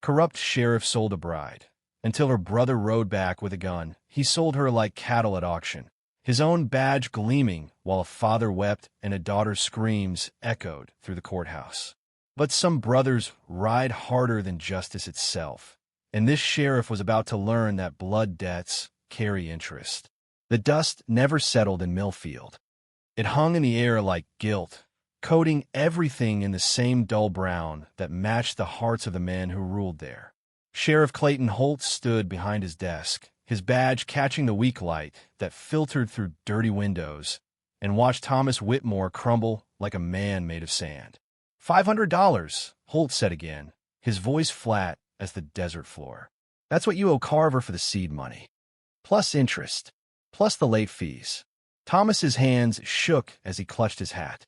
corrupt sheriff sold a bride. Until her brother rode back with a gun, he sold her like cattle at auction, his own badge gleaming while a father wept and a daughter's screams echoed through the courthouse. But some brothers ride harder than justice itself, and this sheriff was about to learn that blood debts carry interest. The dust never settled in Millfield. It hung in the air like guilt, coating everything in the same dull brown that matched the hearts of the men who ruled there. Sheriff Clayton Holt stood behind his desk, his badge catching the weak light that filtered through dirty windows, and watched Thomas Whitmore crumble like a man made of sand. $500, Holt said again, his voice flat as the desert floor. That's what you owe Carver for the seed money. Plus interest. Plus the late fees. Thomas's hands shook as he clutched his hat.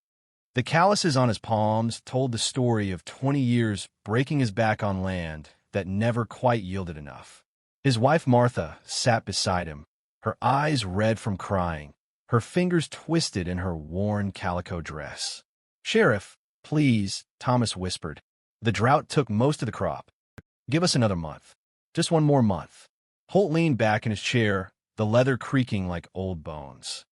The calluses on his palms told the story of 20 years breaking his back on land that never quite yielded enough. His wife Martha sat beside him, her eyes red from crying, her fingers twisted in her worn calico dress. "Sheriff, please," Thomas whispered. "The drought took most of the crop. Give us another month. Just one more month." Holt leaned back in his chair, the leather creaking like old bones.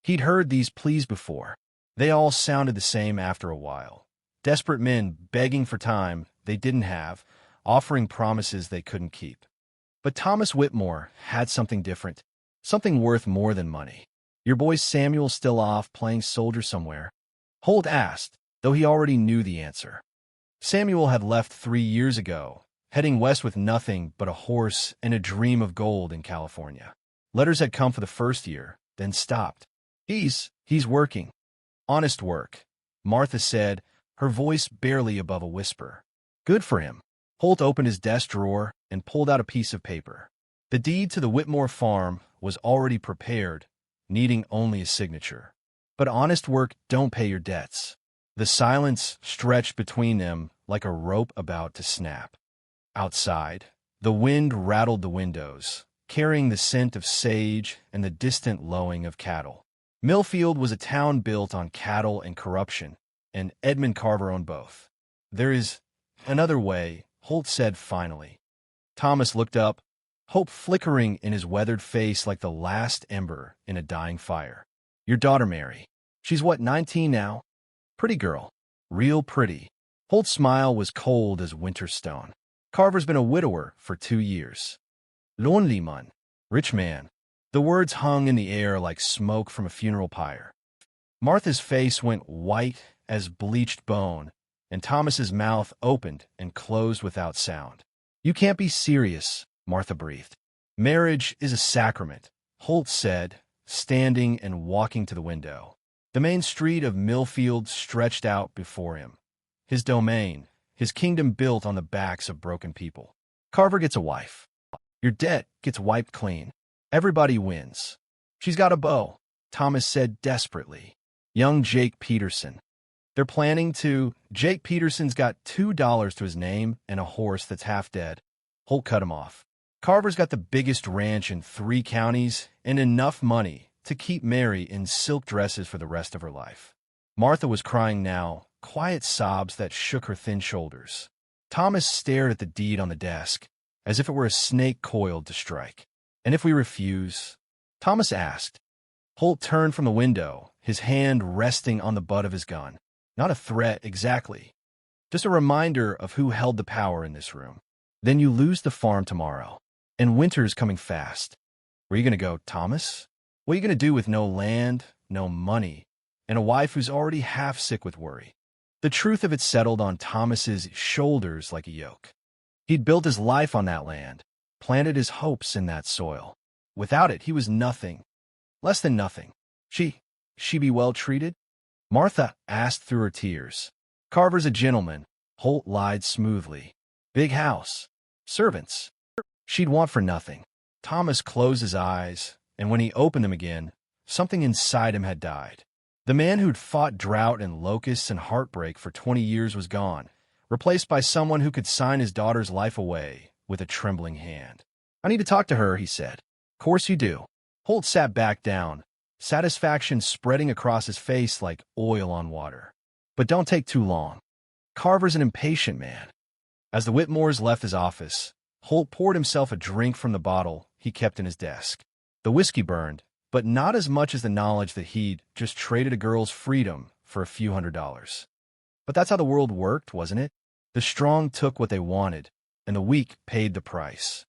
He'd heard these pleas before. They all sounded the same after a while. Desperate men begging for time they didn't have, offering promises they couldn't keep. But Thomas Whitmore had something different, something worth more than money. "Your boy Samuel still off playing soldier somewhere?" Holt asked, though he already knew the answer. Samuel had left 3 years ago, heading west with nothing but a horse and a dream of gold in California. Letters had come for the first year, then stopped. He's working. Honest work," Martha said, her voice barely above a whisper. "Good for him." Holt opened his desk drawer and pulled out a piece of paper. The deed to the Whitmore farm was already prepared, needing only a signature. But honest work don't pay your debts. The silence stretched between them like a rope about to snap. Outside, the wind rattled the windows, carrying the scent of sage and the distant lowing of cattle. Millfield was a town built on cattle and corruption, and Edmund Carver owned both. "There is another way," Holt said finally. Thomas looked up, hope flickering in his weathered face like the last ember in a dying fire. "Your daughter Mary. She's what, 19 now? Pretty girl. Real pretty." Holt's smile was cold as winter stone. "Carver's been a widower for 2 years. Lonely man. Rich man." The words hung in the air like smoke from a funeral pyre. Martha's face went white as bleached bone, and Thomas's mouth opened and closed without sound. "You can't be serious," Martha breathed. "Marriage is a sacrament," Holt said, standing and walking to the window. The main street of Millfield stretched out before him. His domain, his kingdom built on the backs of broken people. "Carver gets a wife. Your debt gets wiped clean. Everybody wins. She's got a beau," Thomas said desperately. "Young Jake Peterson. They're planning to. Jake Peterson's got $2 to his name and a horse that's half dead." Holt cut him off. "Carver's got the biggest ranch in 3 counties and enough money to keep Mary in silk dresses for the rest of her life." Martha was crying now, quiet sobs that shook her thin shoulders. Thomas stared at the deed on the desk, as if it were a snake coiled to strike. "And if we refuse?" Thomas asked. Holt turned from the window, his hand resting on the butt of his gun. Not a threat exactly, just a reminder of who held the power in this room. "Then you lose the farm tomorrow, and winter's coming fast. Where are you going to go, Thomas? What are you going to do with no land, no money, and a wife who's already half sick with worry?" The truth of it settled on Thomas's shoulders like a yoke. He'd built his life on that land, planted his hopes in that soil. Without it, he was nothing, less than nothing. She be well treated?" Martha asked through her tears. "Carver's a gentleman," Holt lied smoothly. "Big house. Servants. She'd want for nothing." Thomas closed his eyes, and when he opened them again, something inside him had died. The man who'd fought drought and locusts and heartbreak for 20 years was gone, replaced by someone who could sign his daughter's life away with a trembling hand. "I need to talk to her," he said. "Course you do." Holt sat back down, satisfaction spreading across his face like oil on water. "But don't take too long. Carver's an impatient man. As the Whitmores left his office, Holt poured himself a drink from the bottle he kept in his desk. The whiskey burned, but not as much as the knowledge that he'd just traded a girl's freedom for a few $100s. But that's how the world worked, wasn't it? The strong took what they wanted, and the weak paid the price.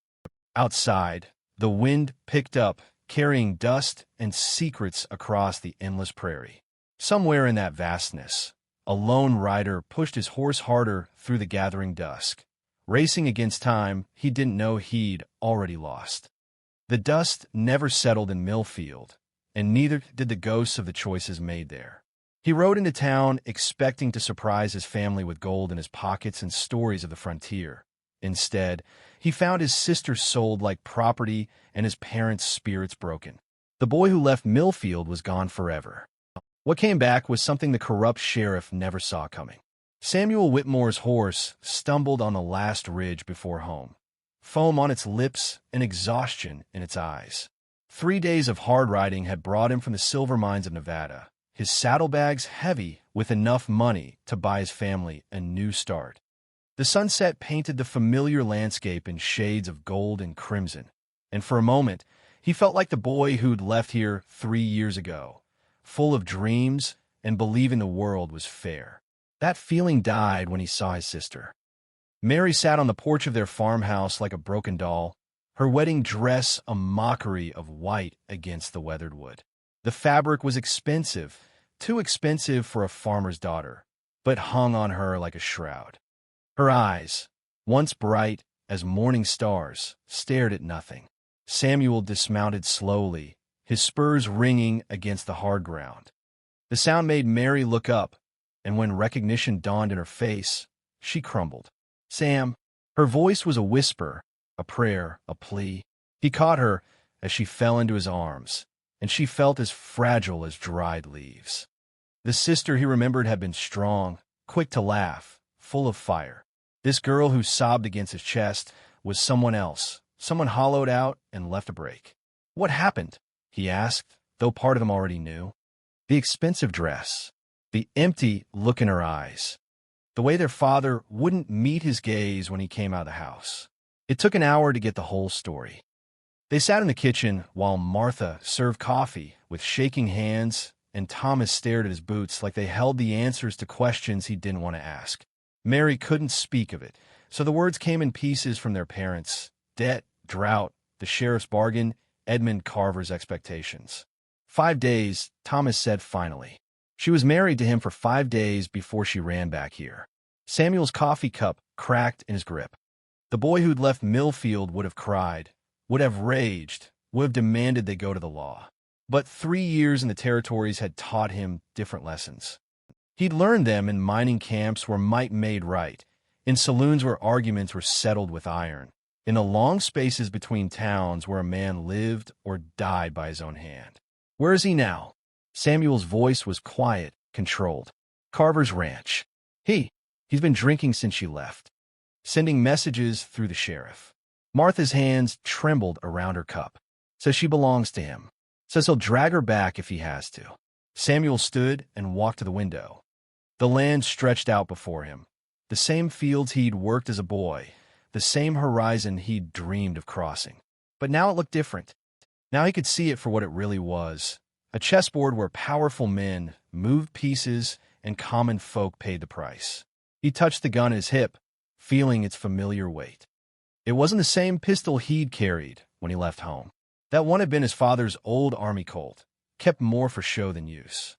Outside, the wind picked up, carrying dust and secrets across the endless prairie. Somewhere in that vastness, a lone rider pushed his horse harder through the gathering dusk. Racing against time he didn't know he'd already lost. The dust never settled in Millfield, and neither did the ghosts of the choices made there. He rode into town expecting to surprise his family with gold in his pockets and stories of the frontier. Instead, he found his sister sold like property and his parents' spirits broken. The boy who left Millfield was gone forever. What came back was something the corrupt sheriff never saw coming. Samuel Whitmore's horse stumbled on the last ridge before home, foam on its lips and exhaustion in its eyes. 3 days of hard riding had brought him from the silver mines of Nevada, his saddlebags heavy with enough money to buy his family a new start. The sunset painted the familiar landscape in shades of gold and crimson, and for a moment he felt like the boy who'd left here 3 years ago, full of dreams and believing the world was fair. That feeling died when he saw his sister. Mary sat on the porch of their farmhouse like a broken doll, her wedding dress a mockery of white against the weathered wood. The fabric was expensive, too expensive for a farmer's daughter, but hung on her like a shroud. Her eyes, once bright as morning stars, stared at nothing. Samuel dismounted slowly, his spurs ringing against the hard ground. The sound made Mary look up, and when recognition dawned in her face, she crumbled. "Sam." Her voice was a whisper, a prayer, a plea. He caught her as she fell into his arms, and she felt as fragile as dried leaves. The sister he remembered had been strong, quick to laugh, full of fire. This girl who sobbed against his chest was someone else, someone hollowed out and left a break. "What happened?" he asked, though part of him already knew. The expensive dress, the empty look in her eyes, the way their father wouldn't meet his gaze when he came out of the house. It took an hour to get the whole story. They sat in the kitchen while Martha served coffee with shaking hands, and Thomas stared at his boots like they held the answers to questions he didn't want to ask. Mary couldn't speak of it, so the words came in pieces from their parents: debt, drought, the sheriff's bargain, Edmund Carver's expectations. 5 days, Thomas said finally. She was married to him for 5 days before she ran back here. Samuel's coffee cup cracked in his grip. The boy who'd left Millfield would have cried, would have raged, would have demanded they go to the law. But 3 years in the territories had taught him different lessons. He'd learned them in mining camps where might made right, in saloons where arguments were settled with iron, in the long spaces between towns where a man lived or died by his own hand. "Where is he now?" Samuel's voice was quiet, controlled. "Carver's ranch. He's been drinking since she left, sending messages through the sheriff." Martha's hands trembled around her cup. "Says she belongs to him. Says he'll drag her back if he has to." Samuel stood and walked to the window. The land stretched out before him. The same fields he'd worked as a boy, the same horizon he'd dreamed of crossing. But now it looked different. Now he could see it for what it really was, a chessboard where powerful men moved pieces and common folk paid the price. He touched the gun at his hip, feeling its familiar weight. It wasn't the same pistol he'd carried when he left home. That one had been his father's old army Colt, kept more for show than use.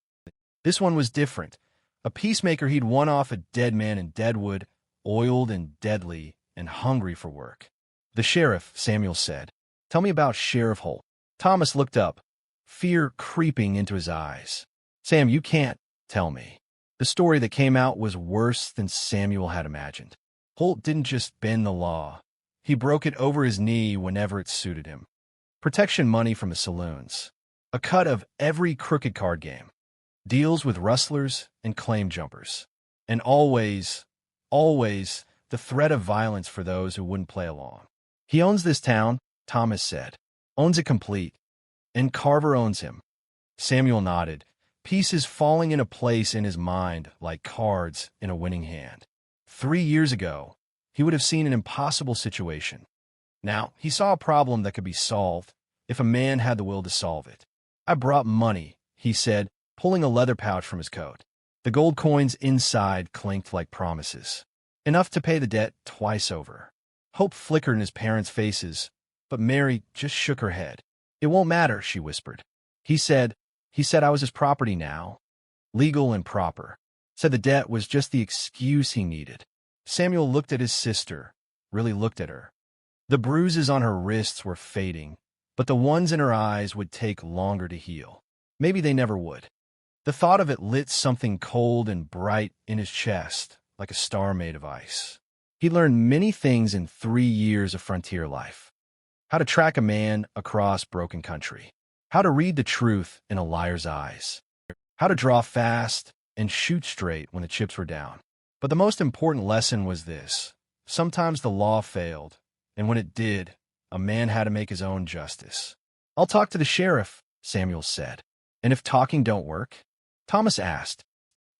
This one was different, a peacemaker he'd won off a dead man in Deadwood, oiled and deadly and hungry for work. "The sheriff," Samuel said. "Tell me about Sheriff Holt." Thomas looked up, fear creeping into his eyes. "Sam, you can't tell me." The story that came out was worse than Samuel had imagined. Holt didn't just bend the law. He broke it over his knee whenever it suited him. Protection money from the saloons. A cut of every crooked card game. Deals with rustlers and claim jumpers. And always the threat of violence for those who wouldn't play along. "He owns this town," Thomas said. "Owns it complete. And Carver owns him." Samuel nodded, pieces falling into place in his mind like cards in a winning hand. 3 years ago, he would have seen an impossible situation. Now, he saw a problem that could be solved if a man had the will to solve it. "I brought money," he said, pulling a leather pouch from his coat. The gold coins inside clinked like promises. Enough to pay the debt twice over. Hope flickered in his parents' faces, but Mary just shook her head. "It won't matter," she whispered. He said I was his property now. Legal and proper. Said the debt was just the excuse he needed. Samuel looked at his sister, really looked at her. The bruises on her wrists were fading, but the ones in her eyes would take longer to heal. Maybe they never would. The thought of it lit something cold and bright in his chest, like a star made of ice. He learned many things in 3 years of frontier life. How to track a man across broken country. How to read the truth in a liar's eyes. How to draw fast and shoot straight when the chips were down. But the most important lesson was this. Sometimes the law failed, and when it did, a man had to make his own justice. "I'll talk to the sheriff," Samuel said. "And if talking don't work?" Thomas asked.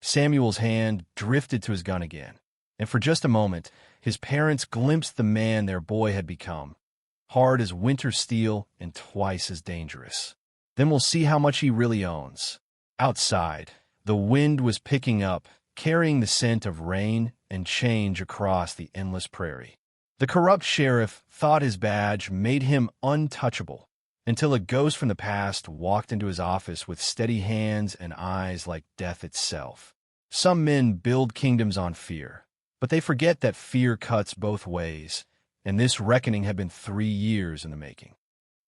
Samuel's hand drifted to his gun again, and for just a moment, his parents glimpsed the man their boy had become, hard as winter steel and twice as dangerous. "Then we'll see how much he really owns." Outside, the wind was picking up, carrying the scent of rain and change across the endless prairie. The corrupt sheriff thought his badge made him untouchable, until a ghost from the past walked into his office with steady hands and eyes like death itself. Some men build kingdoms on fear, but they forget that fear cuts both ways, and this reckoning had been 3 years in the making.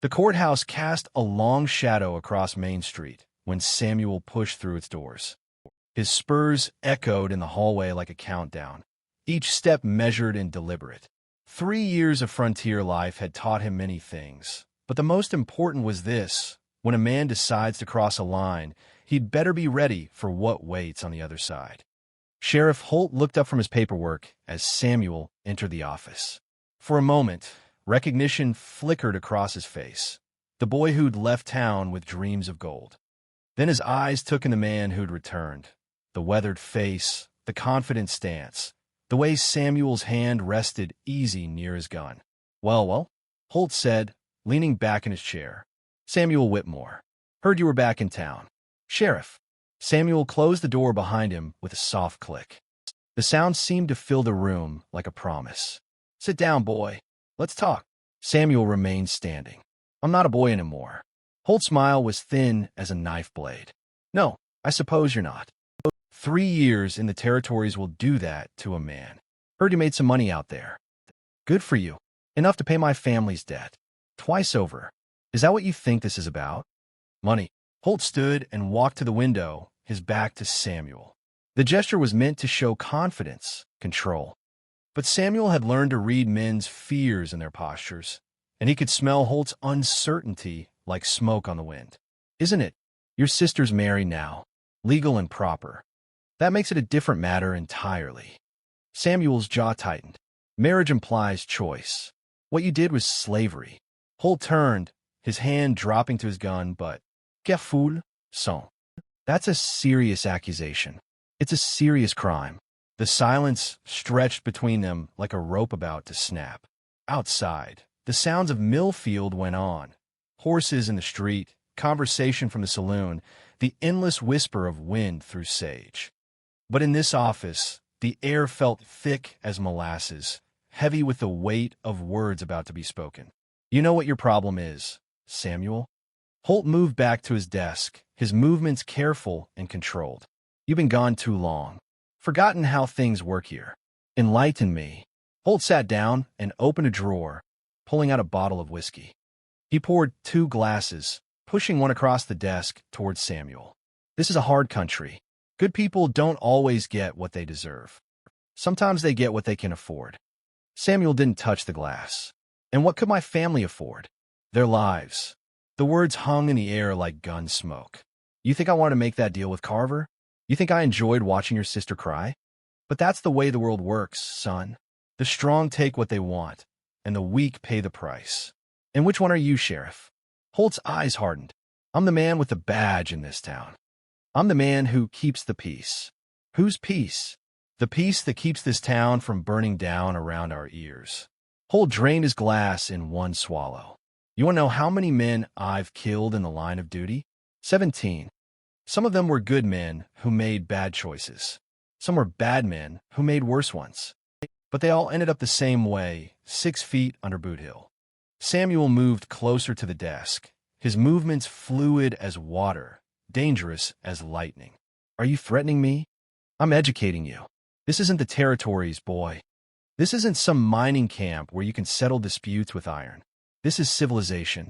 The courthouse cast a long shadow across Main Street when Samuel pushed through its doors. His spurs echoed in the hallway like a countdown, each step measured and deliberate. 3 years of frontier life had taught him many things, but the most important was this: when a man decides to cross a line, he'd better be ready for what waits on the other side. Sheriff Holt looked up from his paperwork as Samuel entered the office. For a moment, recognition flickered across his face, the boy who'd left town with dreams of gold. Then his eyes took in the man who'd returned, the weathered face, the confident stance, the way Samuel's hand rested easy near his gun. Well, Holt said, leaning back in his chair. "Samuel Whitmore. Heard you were back in town." "Sheriff." Samuel closed the door behind him with a soft click. The sound seemed to fill the room like a promise. "Sit down, boy. Let's talk." Samuel remained standing. "I'm not a boy anymore." Holt's smile was thin as a knife blade. "No, I suppose you're not. 3 years in the territories will do that to a man. Heard you made some money out there." "Good for you. Enough to pay my family's debt. Twice over. Is that what you think this is about? Money?" Holt stood and walked to the window, his back to Samuel. The gesture was meant to show confidence, control. But Samuel had learned to read men's fears in their postures, and he could smell Holt's uncertainty like smoke on the wind. "Isn't it? Your sister's married now, legal and proper. That makes it a different matter entirely." Samuel's jaw tightened. "Marriage implies choice. What you did was slavery." Holt turned, his hand dropping to his gun, but "Que foule, son. That's a serious accusation. It's a serious crime." The silence stretched between them like a rope about to snap. Outside, the sounds of Millfield went on. Horses in the street, conversation from the saloon, the endless whisper of wind through sage. But in this office, the air felt thick as molasses, heavy with the weight of words about to be spoken. "You know what your problem is, Samuel?" Holt moved back to his desk, his movements careful and controlled. "You've been gone too long. Forgotten how things work here. Enlighten me." Holt sat down and opened a drawer, pulling out a bottle of whiskey. He poured 2 glasses, pushing one across the desk towards Samuel. "This is a hard country. Good people don't always get what they deserve. Sometimes they get what they can afford." Samuel didn't touch the glass. "And what could my family afford?" "Their lives." The words hung in the air like gun smoke. "You think I want to make that deal with Carver? You think I enjoyed watching your sister cry? But that's the way the world works, son. The strong take what they want, and the weak pay the price. And which one are you, Sheriff?" Holt's eyes hardened. "I'm the man with the badge in this town. I'm the man who keeps the peace." "Whose peace?" The peace that keeps this town from burning down around our ears. Holt drained his glass in one swallow. You want to know how many men I've killed in the line of duty? 17. Some of them were good men who made bad choices. Some were bad men who made worse ones. But they all ended up the same way, 6 feet under Boot Hill. Samuel moved closer to the desk, his movements fluid as water, dangerous as lightning. Are you threatening me? I'm educating you. This isn't the territories, boy. This isn't some mining camp where you can settle disputes with iron. This is civilization.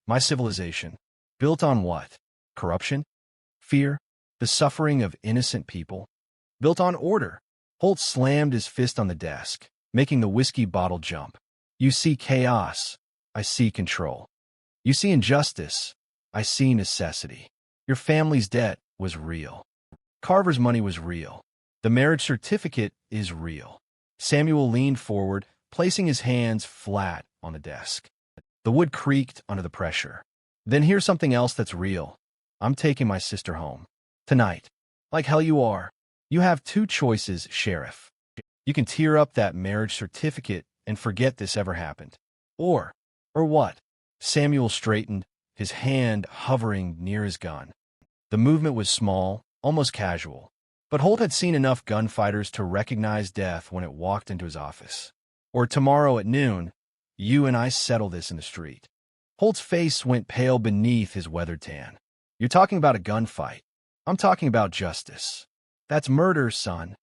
My civilization. Built on what? Corruption? Fear? The suffering of innocent people? Built on order. Holt slammed his fist on the desk, making the whiskey bottle jump. You see chaos. I see control. You see injustice. I see necessity. Your family's debt was real. Carver's money was real. The marriage certificate is real. Samuel leaned forward, placing his hands flat on the desk. The wood creaked under the pressure. Then here's something else that's real. I'm taking my sister home. Tonight. Like hell you are. You have 2 choices, Sheriff. You can tear up that marriage certificate and forget this ever happened. Or what? Samuel straightened, his hand hovering near his gun. The movement was small, almost casual. But Holt had seen enough gunfighters to recognize death when it walked into his office. Or tomorrow at noon, you and I settle this in the street. Holt's face went pale beneath his weathered tan. You're talking about a gunfight. I'm talking about justice. That's murder, son.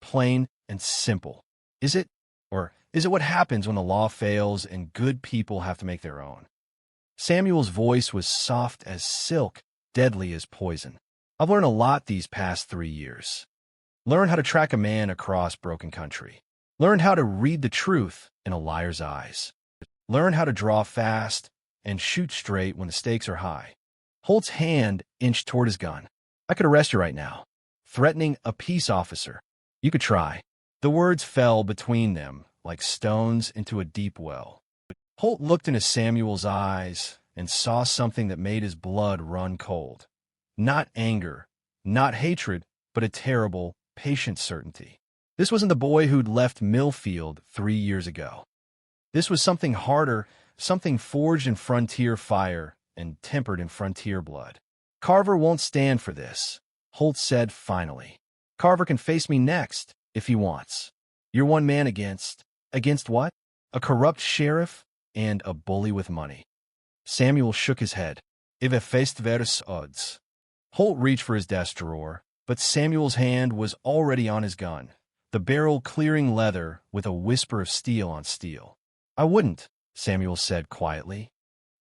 Plain and simple. Is it? Or is it what happens when the law fails and good people have to make their own? Samuel's voice was soft as silk, deadly as poison. I've learned a lot these past 3 years. Learned how to track a man across broken country. Learned how to read the truth in a liar's eyes. Learned how to draw fast and shoot straight when the stakes are high. Holt's hand inched toward his gun. I could arrest you right now. Threatening a peace officer. You could try. The words fell between them like stones into a deep well. Holt looked into Samuel's eyes and saw something that made his blood run cold. Not anger, not hatred, but a terrible, patient certainty. This wasn't the boy who'd left Millfield 3 years ago. This was something harder, something forged in frontier fire and tempered in frontier blood. Carver won't stand for this, Holt said finally. Carver can face me next, if he wants. You're one man against what? A corrupt sheriff and a bully with money. Samuel shook his head. If a faced vers odds. Holt reached for his desk drawer, but Samuel's hand was already on his gun, the barrel clearing leather with a whisper of steel on steel. I wouldn't, Samuel said quietly.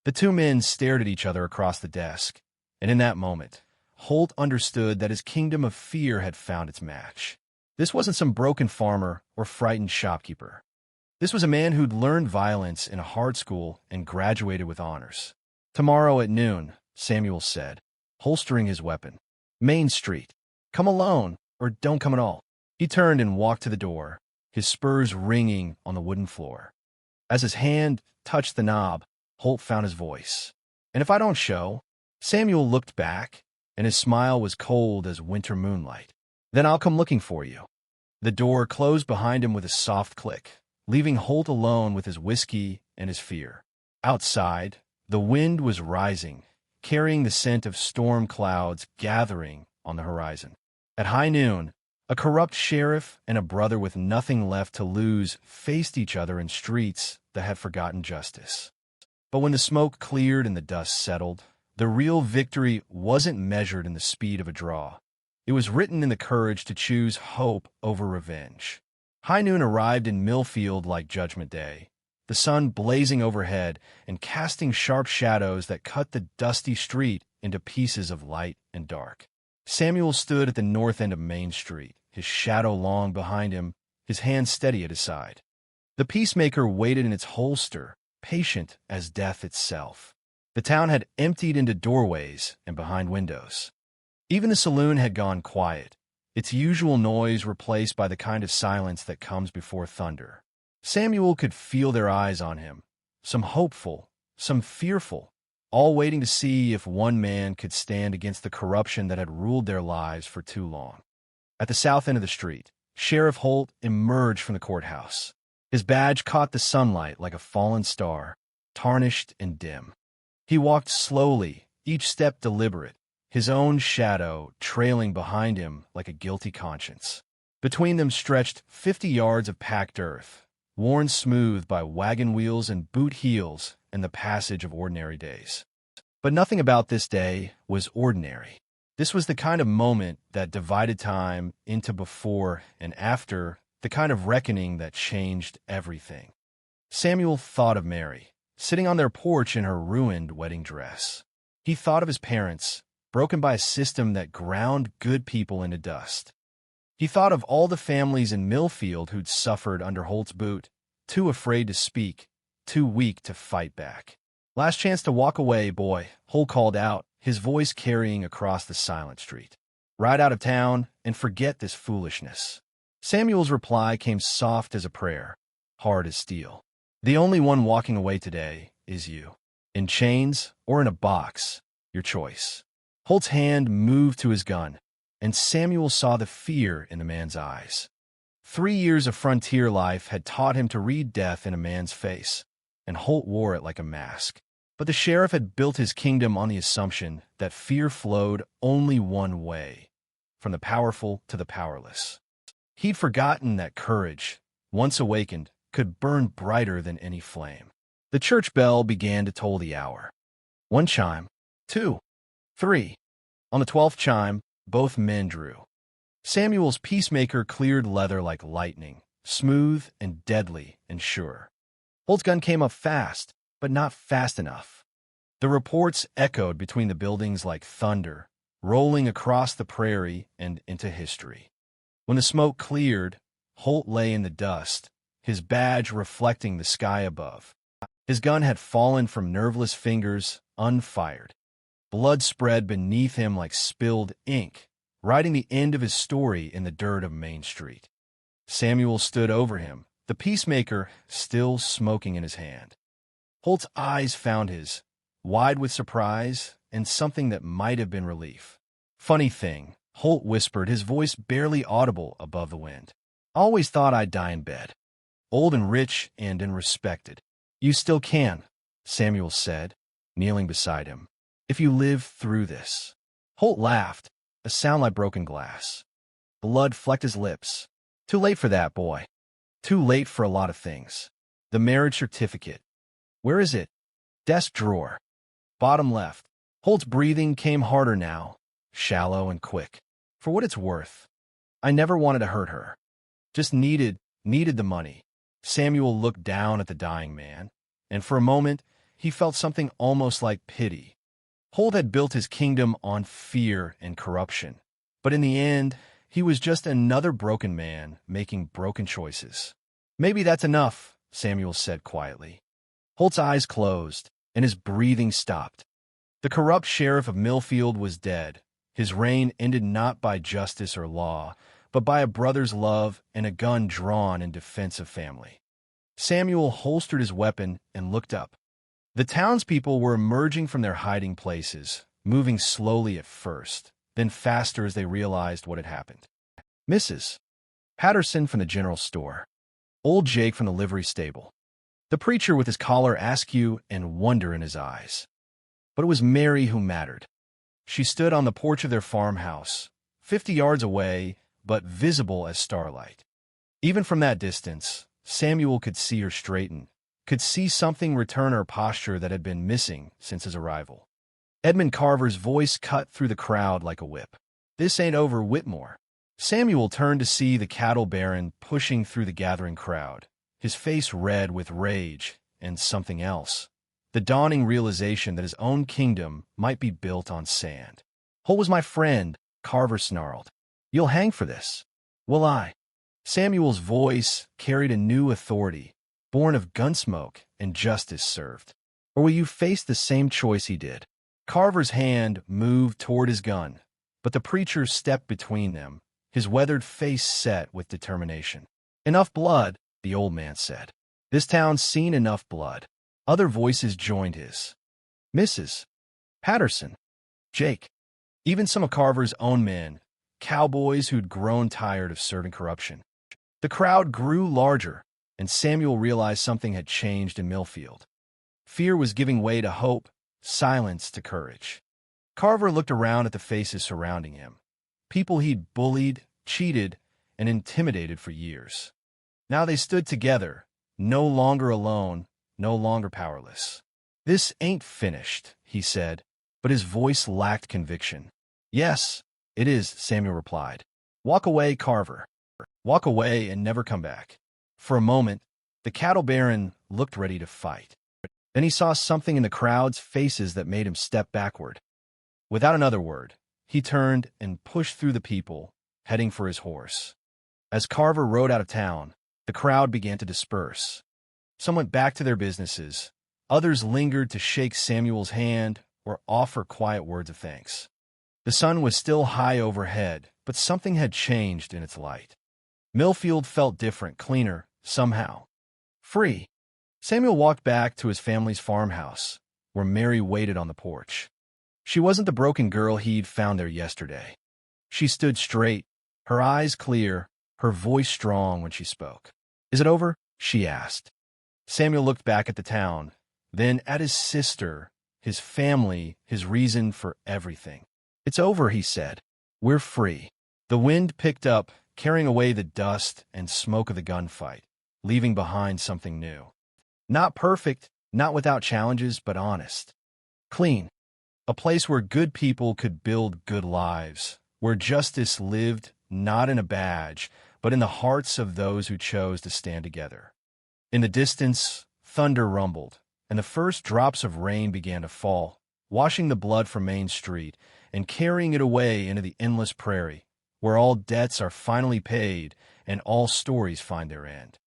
The 2 men stared at each other across the desk, and in that moment, Holt understood that his kingdom of fear had found its match. This wasn't some broken farmer or frightened shopkeeper. This was a man who'd learned violence in a hard school and graduated with honors. Tomorrow at noon, Samuel said, holstering his weapon. Main Street. Come alone, or don't come at all. He turned and walked to the door, his spurs ringing on the wooden floor. As his hand touched the knob, Holt found his voice. And if I don't show? Samuel looked back, and his smile was cold as winter moonlight. Then I'll come looking for you. The door closed behind him with a soft click, leaving Holt alone with his whiskey and his fear. Outside, the wind was rising, carrying the scent of storm clouds gathering on the horizon. At high noon, a corrupt sheriff and a brother with nothing left to lose faced each other in streets that had forgotten justice. But when the smoke cleared and the dust settled, the real victory wasn't measured in the speed of a draw. It was written in the courage to choose hope over revenge. High noon arrived in Millfield like Judgment Day, the sun blazing overhead and casting sharp shadows that cut the dusty street into pieces of light and dark. Samuel stood at the north end of Main Street, his shadow long behind him, his hand steady at his side. The peacemaker waited in its holster, patient as death itself. The town had emptied into doorways and behind windows. Even the saloon had gone quiet, its usual noise replaced by the kind of silence that comes before thunder. Samuel could feel their eyes on him, some hopeful, some fearful, all waiting to see if one man could stand against the corruption that had ruled their lives for too long. At the south end of the street, Sheriff Holt emerged from the courthouse. His badge caught the sunlight like a fallen star, tarnished and dim. He walked slowly, each step deliberate, his own shadow trailing behind him like a guilty conscience. Between them stretched 50 yards of packed earth, worn smooth by wagon wheels and boot heels and the passage of ordinary days. But nothing about this day was ordinary. This was the kind of moment that divided time into before and after, the kind of reckoning that changed everything. Samuel thought of Mary, sitting on their porch in her ruined wedding dress. He thought of his parents, broken by a system that ground good people into dust. He thought of all the families in Millfield who'd suffered under Holt's boot, too afraid to speak, too weak to fight back. "Last chance to walk away, boy," Holt called out, his voice carrying across the silent street. "Ride out of town and forget this foolishness." Samuel's reply came soft as a prayer, hard as steel. "The only one walking away today is you. In chains or in a box, your choice." Holt's hand moved to his gun, and Samuel saw the fear in the man's eyes. 3 years of frontier life had taught him to read death in a man's face, and Holt wore it like a mask. But the sheriff had built his kingdom on the assumption that fear flowed only one way, from the powerful to the powerless. He'd forgotten that courage, once awakened, could burn brighter than any flame. The church bell began to toll the hour. 1 chime, 2, 3. On the 12th chime, both men drew. Samuel's peacemaker cleared leather like lightning, smooth and deadly and sure. Holt's gun came up fast, but not fast enough. The reports echoed between the buildings like thunder, rolling across the prairie and into history. When the smoke cleared, Holt lay in the dust, his badge reflecting the sky above. His gun had fallen from nerveless fingers, unfired. Blood spread beneath him like spilled ink, writing the end of his story in the dirt of Main Street. Samuel stood over him, the peacemaker still smoking in his hand. Holt's eyes found his, wide with surprise and something that might have been relief. "Funny thing," Holt whispered, his voice barely audible above the wind. "I always thought I'd die in bed. Old and rich and respected." "You still can," Samuel said, kneeling beside him, "if you live through this." Holt laughed, a sound like broken glass. Blood flecked his lips. "Too late for that, boy. Too late for a lot of things. The marriage certificate. Where is it?" "Desk drawer. Bottom left." Holt's breathing came harder now, shallow and quick. "For what it's worth, I never wanted to hurt her. Just needed the money." Samuel looked down at the dying man, and for a moment he felt something almost like pity. Holt had built his kingdom on fear and corruption, but in the end, he was just another broken man making broken choices. "Maybe that's enough," Samuel said quietly. Holt's eyes closed, and his breathing stopped. The corrupt sheriff of Millfield was dead, his reign ended not by justice or law, but by a brother's love and a gun drawn in defense of family. Samuel holstered his weapon and looked up. The townspeople were emerging from their hiding places, moving slowly at first, then faster as they realized what had happened. Mrs. Patterson from the general store. Old Jake from the livery stable. The preacher with his collar askew and wonder in his eyes. But it was Mary who mattered. She stood on the porch of their farmhouse, 50 yards away, but visible as starlight. Even from that distance, Samuel could see her straighten, could see something return her posture that had been missing since his arrival. Edmund Carver's voice cut through the crowd like a whip. "This ain't over, Whitmore." Samuel turned to see the cattle baron pushing through the gathering crowd, his face red with rage and something else, the dawning realization that his own kingdom might be built on sand. "Holt was my friend," Carver snarled. "You'll hang for this." "Will I?" Samuel's voice carried a new authority, born of gunsmoke and justice served. "Or will you face the same choice he did?" Carver's hand moved toward his gun, but the preacher stepped between them, his weathered face set with determination. "Enough blood," the old man said. "This town's seen enough blood." Other voices joined his. "Mrs. Patterson, Jake." Even some of Carver's own men, cowboys who'd grown tired of serving corruption. The crowd grew larger, and Samuel realized something had changed in Millfield. Fear was giving way to hope, silence to courage. Carver looked around at the faces surrounding him. People he'd bullied, cheated, and intimidated for years. Now they stood together, no longer alone, no longer powerless. "This ain't finished," he said, but his voice lacked conviction. "Yes, it is," Samuel replied. "Walk away, Carver. Walk away and never come back." For a moment, the cattle baron looked ready to fight. Then he saw something in the crowd's faces that made him step backward. Without another word, he turned and pushed through the people, heading for his horse. As Carver rode out of town, the crowd began to disperse. Some went back to their businesses. Others lingered to shake Samuel's hand or offer quiet words of thanks. The sun was still high overhead, but something had changed in its light. Millfield felt different, cleaner, somehow. Free. Samuel walked back to his family's farmhouse, where Mary waited on the porch. She wasn't the broken girl he'd found there yesterday. She stood straight, her eyes clear, her voice strong when she spoke. "Is it over?" she asked. Samuel looked back at the town, then at his sister, his family, his reason for everything. "It's over," he said. "We're free." The wind picked up, carrying away the dust and smoke of the gunfight, leaving behind something new. Not perfect, not without challenges, but honest. Clean. A place where good people could build good lives, where justice lived not in a badge, but in the hearts of those who chose to stand together. In the distance, thunder rumbled, and the first drops of rain began to fall, washing the blood from Main Street and carrying it away into the endless prairie, where all debts are finally paid and all stories find their end.